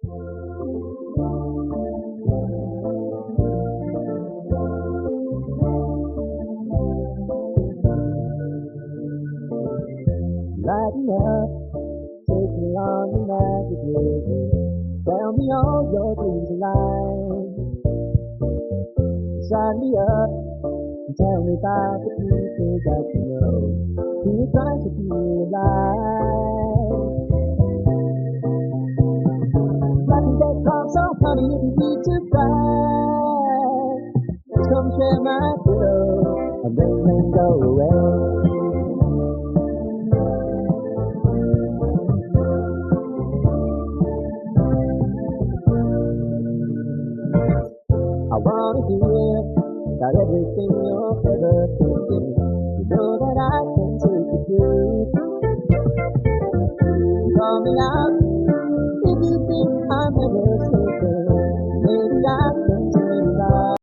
Lighten up, take me on the magic river. Tell me all your dreams of life. Sign me up and tell me about the people that you know who are trying to feel alive. Nothing that comes so honey if you need to cry. Come share my pillow and rain go away. I wanna hear about everything you're ever thinking. You know that I can take you through. Call me out if you think I'm ever sleeping. Maybe I can